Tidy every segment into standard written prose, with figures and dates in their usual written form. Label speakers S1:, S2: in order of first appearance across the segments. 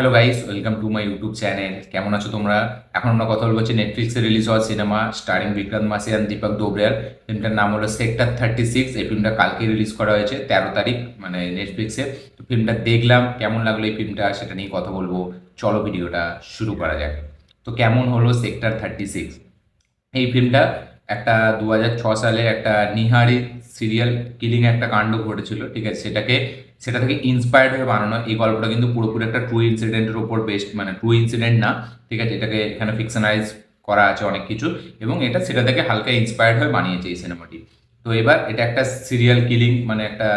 S1: Hello guys, welcome to my YouTube channel. কেমন আছো তোমরা? এখন আমরা কথা বলবো হচ্ছে নেটফ্লিক্সে রিলিজ হওয়া সিনেমা স্টারিং বিক্রান্ত মাসি অ্যান্ড দীপক দোবরিয়ার। ফিল্মটার নাম হলো সেক্টর 36। এই ফিল্মটা কালকে রিলিজ করা হয়েছে 13 তারিখ, মানে নেটফ্লিক্সে। তো ফিল্মটা দেখলাম, কেমন লাগলো এই ফিল্মটা সেটা নিয়ে কথা বলবো। চলো ভিডিওটা শুরু করা যাক। তো কেমন হলো সেক্টর 36? এই ফিল্মটা একটা 2006 সালে একটা নিহারি সিরিয়াল কিলিং একটা কাণ্ড ঘটেছিল, ঠিক আছে? সেটা থেকে ইন্সপায়ার্ড হয়ে বানানো এই গল্পটা, কিন্তু পুরোপুরি একটা ট্রু ইনসিডেন্টের উপর বেস্ড, মানে ট্রু ইনসিডেন্ট না, ঠিক আছে? এটাকে এখানে ফিকশনালাইজ করা আছে অনেক কিছু, এবং এটা সেটা থেকে হালকা ইন্সপায়ার্ড হয়ে বানিয়েছে এই সিনেমাটি। তো এবার এটা একটা সিরিয়াল কিলিং মানে একটা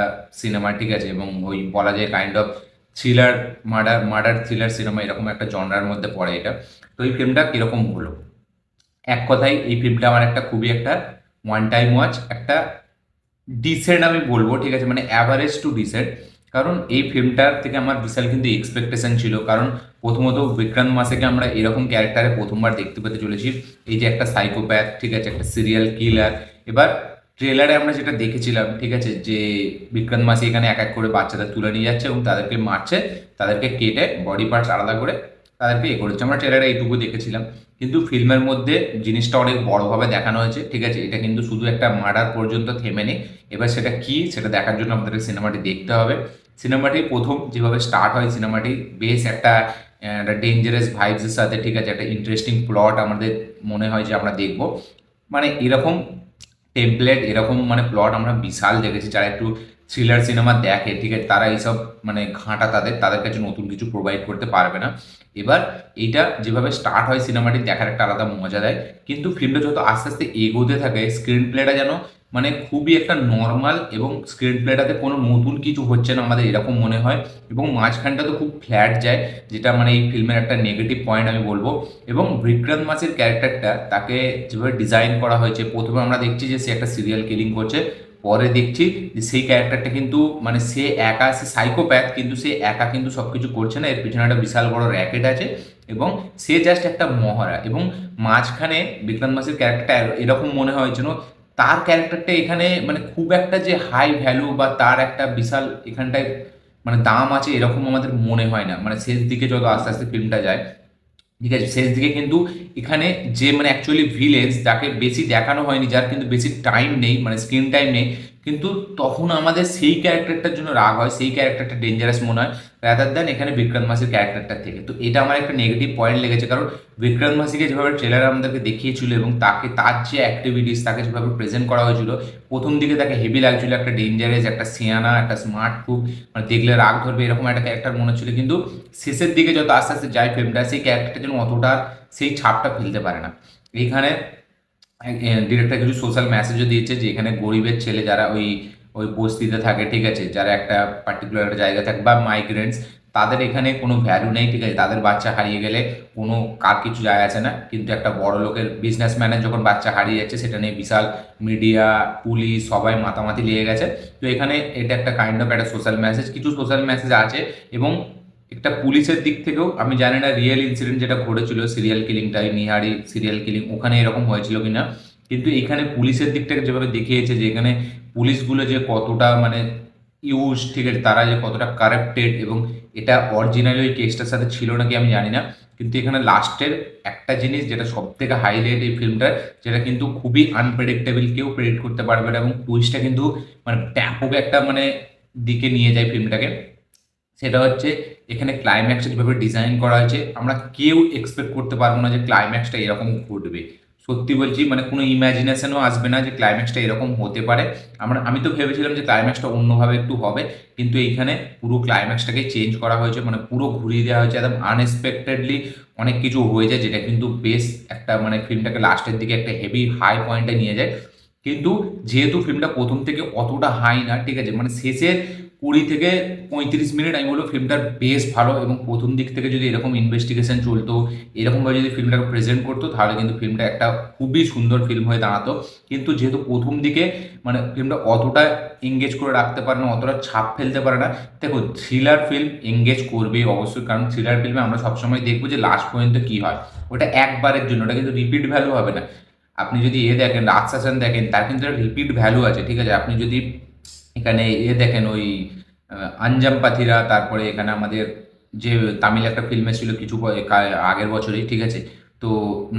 S1: সিনেমা, ঠিক আছে? এবং ওই বলা যায় kind of thriller, murder murder thriller cinema, এরকম একটা জনরার মধ্যে পড়ে এটা। তো এই ফিল্মটা কিরকম হলো? এক কথায় এই ফিল্মটা আমার একটা খুবই একটা ওয়ান টাইম ওয়াচ, একটা ডিসেন্ট আমি বলবো, ঠিক আছে? মানে অ্যাভারেজ টু ডিসেন্ট। কারণ এই ফিল্মটার থেকে আমার বিশাল কিন্তু এক্সপেকটেশন ছিল। কারণ প্রথমত বিক্রান্ত মাসেকে আমরা এরকম ক্যারেক্টারে প্রথমবার দেখতে পেতে চলেছি। এই যে একটা সাইকোপ্যাথ, ঠিক আছে, একটা সিরিয়াল কিলার। এবার ট্রেলারে আমরা যেটা দেখেছিলাম, ঠিক আছে, যে বিক্রান্ত মাসি এখানে এক এক করে বাচ্চাদের তুলে নিয়ে যাচ্ছে এবং তাদেরকে মারছে, তাদেরকে কেটে বডি পার্টস আলাদা করে তাদেরকে করেছে। আমরা ট্রেলারে এইটুকু দেখেছিলাম, কিন্তু ফিল্মের মধ্যে জিনিসটা অনেক বড়ভাবে দেখানো হয়েছে, ঠিক আছে? এটা কিন্তু শুধু একটা মার্ডার পর্যন্ত থেমে নেই। এবার সেটা কি, সেটা দেখার জন্য আমাদেরকে সিনেমাটি দেখতে হবে। সিনেমাটি প্রথম যেভাবে স্টার্ট হয়, সিনেমাটি বেশ একটা ডেঞ্জারাস ভাইবসের সাথে, ঠিক আছে, একটা ইন্টারেস্টিং প্লট আমাদের মনে হয় যে আমরা দেখব। মানে এরকম টেমপ্লেট, এরকম মানে প্লট আমরা বিশাল দেখেছি। যারা একটু থ্রিলার সিনেমা দেখে, ঠিক আছে, তারা এইসব মানে ঘাঁটা তাদের কাছে নতুন কিছু প্রোভাইড করতে পারবে না। এবার এইটা যেভাবে স্টার্ট হয়, সিনেমাটি দেখার একটা আলাদা মজা দেয়। কিন্তু ফিল্মটা যত আস্তে আস্তে এগোতে থাকে, স্ক্রিন প্লেটা যেন মানে খুবই একটা নর্মাল, এবং স্ক্রিন প্লেটাতে কোনো নতুন কিছু হচ্ছে না আমাদের এরকম মনে হয়। এবং মাঝখানটা তো খুব ফ্ল্যাট যায়, যেটা মানে এই ফিল্মের একটা নেগেটিভ পয়েন্ট আমি বলবো। এবং বিক্রান্ত মাসির ক্যারেক্টারটা, তাকে যেভাবে ডিজাইন করা হয়েছে, প্রথমে আমরা দেখছি যে সে একটা সিরিয়াল কিলিং করছে। পরে দেখছি যে সেই ক্যারেক্টারটা কিন্তু মানে সে একা, সে সাইকোপ্যাথ, কিন্তু সে একা কিন্তু সব কিছু করছে না, এর পিছনে একটা বিশাল বড় র্যাকেট আছে। এবং সে জাস্ট একটা মহড়া। এবং মাঝখানে বিক্রান্ত মাসির ক্যারেক্টারটা এরকম মনে হয় যেন তার ক্যারেক্টারটা এখানে মানে খুব একটা যে হাই ভ্যালু বা তার একটা বিশাল এখানটায় মানে দাম আছে, এরকম আমাদের মনে হয় না। মানে শেষ দিকে যত আস্তে আস্তে ফিল্মটা যায়, ঠিক আছে, শেষ দিকে কিন্তু এখানে যে মানে অ্যাকচুয়ালি ভিলেন্স, যাকে বেশি দেখানো হয়নি, যার কিন্তু বেশি টাইম নেই, মানে স্ক্রিন টাইম নেই, কিন্তু তখন আমাদের সেই ক্যারেক্টারটার জন্য রাগ হয়, সেই ক্যারেক্টারটা ডেঞ্জারাস মনে হয় রাদার দ্যান এখানে বিক্রান্ত মাসির ক্যারেক্টারটার থেকে। তো এটা আমার একটা নেগেটিভ পয়েন্ট লেগেছে। কারণ বিক্রান্ত মাসিকে যেভাবে ট্রেলার আমাদেরকে দেখিয়েছিল এবং তাকে তার যে অ্যাক্টিভিটিস, তাকে যেভাবে প্রেজেন্ট করা হয়েছিল, প্রথম দিকে তাকে হেভি লাগছিল, একটা ডেঞ্জারাস, একটা সিয়ানা, একটা স্মার্ট, খুব মানে দেখলে রাগ ধরবে এরকম একটা ক্যারেক্টার মনে হচ্ছিল। কিন্তু শেষের দিকে যত আস্তে আস্তে যায় ফিল্মটা, সেই ক্যারেক্টারটা যেন অতটা সেই ছাপটা ফেলতে পারে না। এইখানে ডিরেক্টর কিছু সোশ্যাল মেসেজও দিয়েছে যে এখানে গরিবের ছেলে যারা ওই ওই বস্তিতে থাকে, ঠিক আছে, যারা একটা পার্টিকুলার একটা জায়গা থাকে, বা মাইগ্রেন্টস, তাদের এখানে কোনো ভ্যালু নেই, ঠিক আছে? তাদের বাচ্চা হারিয়ে গেলে কোনো কার কিছু যায় আসে না, কিন্তু একটা বড় লোকের বিজনেসম্যানের যখন বাচ্চা হারিয়ে যাচ্ছে, সেটা নিয়ে বিশাল মিডিয়া, পুলিশ সবাই মাতামাতি লেগে গেছে। তো এখানে এটা একটা কাইন্ড অফ একটা সোশ্যাল মেসেজ, কিছু সোশ্যাল মেসেজ আছে। এবং একটা পুলিশের দিক থেকেও আমি জানি না রিয়েল ইনসিডেন্ট যেটা ঘটেছিল সিরিয়াল কিলিংটাই, নিহারি সিরিয়াল কিলিং, ওখানে এরকম হয়েছিল কিনা। কিন্তু এখানে পুলিশের দিকটাকে যেভাবে দেখিয়েছে, যে এখানে পুলিশগুলো যে কতটা মানে ইউজ, ঠিক আছে, তারা যে কতটা কারাপ্টেড, এবং এটা অরিজিনালি ওই কেসটার সাথে ছিল নাকি আমি জানি না। কিন্তু এখানে লাস্টের একটা জিনিস যেটা সব থেকে হাইলাইট এই ফিল্মটার, যেটা কিন্তু খুবই আনপ্রেডিক্টেবল, কেউ প্রেডিক্ট করতে পারবে না, এবং টুইস্টটা কিন্তু মানে ব্যাপক একটা মানে দিকে নিয়ে যায় ফিল্মটাকে। সেটা হচ্ছে এখানে ক্লাইম্যাক্সটা যেভাবে ডিজাইন করা হয়েছে, আমরা কেউ এক্সপেক্ট করতে পারবো না যে ক্লাইম্যাক্সটা এরকম ঘটবে। সত্যি বলছি, মানে কোনো ইমাজিনেশনও আসবে না যে ক্লাইম্যাক্সটা এরকম হতে পারে। আমি তো ভেবেছিলাম যে ক্লাইম্যাক্সটা অন্যভাবে একটু হবে, কিন্তু এইখানে পুরো ক্লাইম্যাক্সটাকে চেঞ্জ করা হয়েছে, মানে পুরো ঘুরিয়ে দেওয়া হয়েছে একদম আনএক্সপেক্টেডলি। অনেক কিছু হয়ে যায়, যেটা কিন্তু বেশ একটা মানে ফিল্মটাকে লাস্টের দিকে একটা হেভি হাই পয়েন্টে নিয়ে যায়। কিন্তু যেহেতু ফিল্মটা প্রথম থেকে অতটা হাই না, ঠিক আছে, মানে শেষের 20 থেকে 35 মিনিট আমি বলবো ফিল্মটার বেশ ভালো। এবং প্রথম দিক থেকে যদি এরকম ইনভেস্টিগেশন চলতো, এরকমভাবে যদি ফিল্মটাকে প্রেজেন্ট করতো, তাহলে কিন্তু ফিল্মটা একটা খুবই সুন্দর ফিল্ম হয়ে দাঁড়াতো। কিন্তু যেহেতু প্রথম দিকে মানে ফিল্মটা অতটা এঙ্গেজ করে রাখতে পারে না, অতটা ছাপ ফেলতে পারে না। দেখো, থ্রিলার ফিল্ম এঙ্গেজ করবেই অবশ্যই, কারণ থ্রিলার ফিল্মে আমরা সবসময় দেখবো যে লাস্ট পর্যন্ত কী হয়। ওটা একবারের জন্য, ওটা কিন্তু রিপিট ভ্যালু হবে না। আপনি যদি দেখেন, রাজশাসন দেখেন, তার কিন্তু একটা রিপিট ভ্যালু আছে, ঠিক আছে? আপনি যদি এখানে দেখেন ওই আঞ্জাম পাথিরা, তারপরে এখানে আমাদের যে তামিল একটা ফিল্ম এসেছিল কিছু আগের বছরেই, ঠিক আছে? তো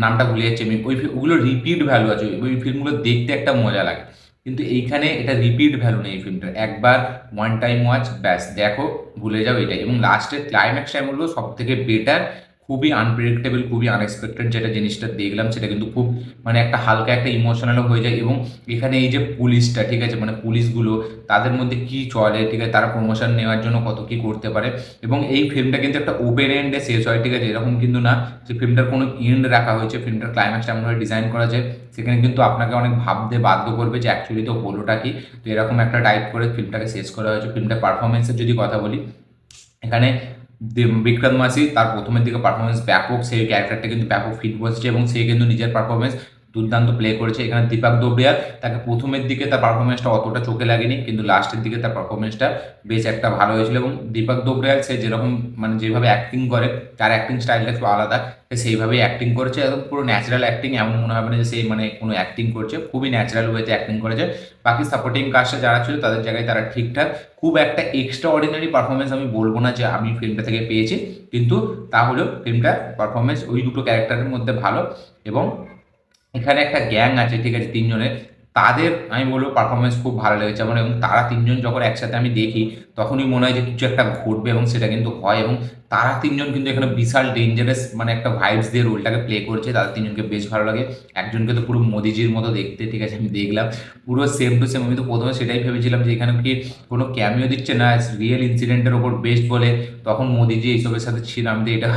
S1: নামটা ভুলে যাচ্ছি আমি। ওগুলো রিপিট ভ্যালু আছে, ওই ফিল্মগুলো দেখতে একটা মজা লাগে। কিন্তু এইখানে এটা রিপিট ভ্যালু নেই এই ফিল্মটার, একবার ওয়ান টাইম ওয়াচ ব্যাস দেখো, ভুলে যাও এটাই। এবং লাস্টের ক্লাইম্যাক্সটা আমি বলবো সব থেকে বেটার, খুবই আনপ্রেডিক্টেবল, খুবই আনএক্সপেক্টেড যেটা জিনিসটা দেখলাম সেটা কিন্তু খুব মানে একটা হালকা একটা ইমোশনালও হয়ে যায়। এবং এখানে এই যে পুলিশটা, ঠিক আছে, মানে পুলিশগুলো তাদের মধ্যে কি চলে, ঠিক আছে, তারা প্রমোশন নেওয়ার জন্য কত কি করতে পারে। এবং এই ফিল্মটা কিন্তু একটা ওপেন এন্ডে শেষ হয়, ঠিক আছে, এরকম কিন্তু না যে ফিল্মটার কোনো এন্ড রাখা হয়েছে। ফিল্মটার ক্লাইম্যাক্সটা এমনভাবে ডিজাইন করা যায় সেখানে কিন্তু আপনাকে অনেক ভাবতে বাধ্য করবে যে অ্যাকচুয়ালি তো হলোটা কি। তো এরকম একটা টাইপ করে ফিল্মটাকে শেষ করা হয়েছে। ফিল্মটার পারফরমেন্সের যদি কথা বলি, এখানে বিক্রম মাসি তার প্রথমের দিকে পারফরমেন্স ব্যাপক, সেই ক্যারেক্টারটা কিন্তু ব্যাপক ফিট বসছে এবং সে কিন্তু নিজের পারফরমেন্স দুর্দান্ত প্লে করেছে। এখানে দীপক দোবরিয়ার, তাকে প্রথমের দিকে তার পারফরমেন্সটা অতটা চোখে লাগেনি, কিন্তু লাস্টের দিকে তার পারফরমেন্সটা বেশ একটা ভালো হয়েছিল। এবং দীপক দোবরিয়ার সে যেরকম মানে যেভাবে অ্যাক্টিং করে, তার অ্যাক্টিং স্টাইলটা একটু আলাদা, সে সেইভাবেই অ্যাক্টিং করেছে, একদম পুরো ন্যাচারাল অ্যাক্টিং, এমন মনে হবে না যে সে মানে কোনো অ্যাক্টিং করছে, খুবই ন্যাচারাল ওয়েতে অ্যাক্টিং করেছে। বাকি সাপোর্টিং কাস্টে যারা ছিল তাদের জায়গায় তারা ঠিকঠাক, খুব একটা এক্সট্রা অর্ডিনারি পারফরমেন্স আমি বলবো না যে আমি ফিল্মটা থেকে পেয়েছি, কিন্তু তাহলেও ফিল্মটার পারফরমেন্স ওই দুটো ক্যারেক্টারের মধ্যে ভালো। এবং এখানে একটা গ্যাং আছে, ঠিক আছে, তিনজনের, তাদের আমি বলবো পারফরমেন্স খুব ভালো লেগেছে আমার। এবং তারা তিনজন যখন একসাথে আমি দেখি তখনই মনে হয় যে কিছু একটা ঘটবে, এবং সেটা কিন্তু হয়। এবং তারা তিনজন কিন্তু এখানে বিশাল ডেঞ্জারাস মানে একটা ভাইবস দিয়ে রোলটাকে প্লে করছে, তাদের তিনজনকে বেশ ভালো লাগে। একজনকে তো পুরো মোদিজির মতো দেখতে, ঠিক আছে, আমি দেখলাম পুরো সেম টু সেম। আমি তো প্রথমে সেটাই ভেবেছিলাম যে এখানে কি কোনো ক্যামিও দিচ্ছে না, রিয়েল ইনসিডেন্টের ওপর বেস্ট বলে, তখন মোদিজি এইসবের সাথে ছিল। আমি তো এটা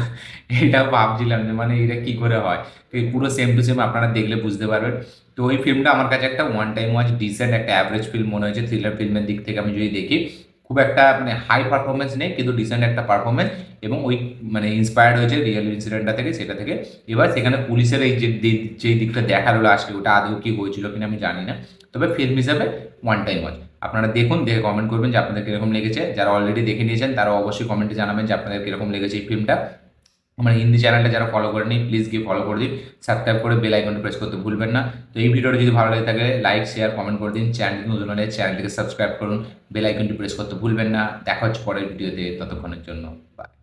S1: এটা ভাবছিলাম যে মানে এটা কি করে হয়। এই পুরো সেম টু সেম, আপনারা দেখলে বুঝতে পারবেন। তো ওই ফিল্মটা আমার কাছে একটা ওয়ান টাইম ওয়াচ ডিসেন্ট একটা অ্যাভারেজ ফিল্ম মনে হয়েছে। থ্রিলার ফিল্মের দিক থেকে আমি যদি দেখি, খুব একটা মানে হাই পারফরমেন্স নেই, কিন্তু ডিসেন্ট একটা পারফরমেন্স। এবং ওই মানে ইন্সপায়ার্ড হয়েছে রিয়েল ইনসিডেন্টটা থেকে, সেটা থেকে। এবার সেখানে পুলিশের এই যে দিকটা দেখালো লাস্টে, ওটা আদৌ কি হয়েছিল কিনা আমি জানি না, তবে ফিল্ম হিসাবে ওয়ান টাইম ওয়াচ। আপনারা দেখুন, দেখে কমেন্ট করবেন যে আপনাদের কিরকম লেগেছে। যারা অলরেডি দেখে নিয়েছেন তারা অবশ্যই কমেন্টে জানাবেন যে আপনাদের কিরকম লেগেছে এই ফিল্মটা। আমার হিন্দি চ্যানেলটা যারা ফলো করেনি প্লিজ গিয়ে ফলো করে দিন, সাবস্ক্রাইব করে বেল আইকনটা প্রেস করতে ভুলবেন না। তো এই ভিডিওটা যদি ভালো লাগে থাকে লাইক শেয়ার কমেন্ট করে দিন। চ্যানেলটি নতুন হলে চ্যানেলটিকে সাবস্ক্রাইব করুন, বেল আইকনটি প্রেস করতে ভুলবেন না। দেখা হচ্ছে পরের ভিডিওতে, ততক্ষণের জন্য বাই।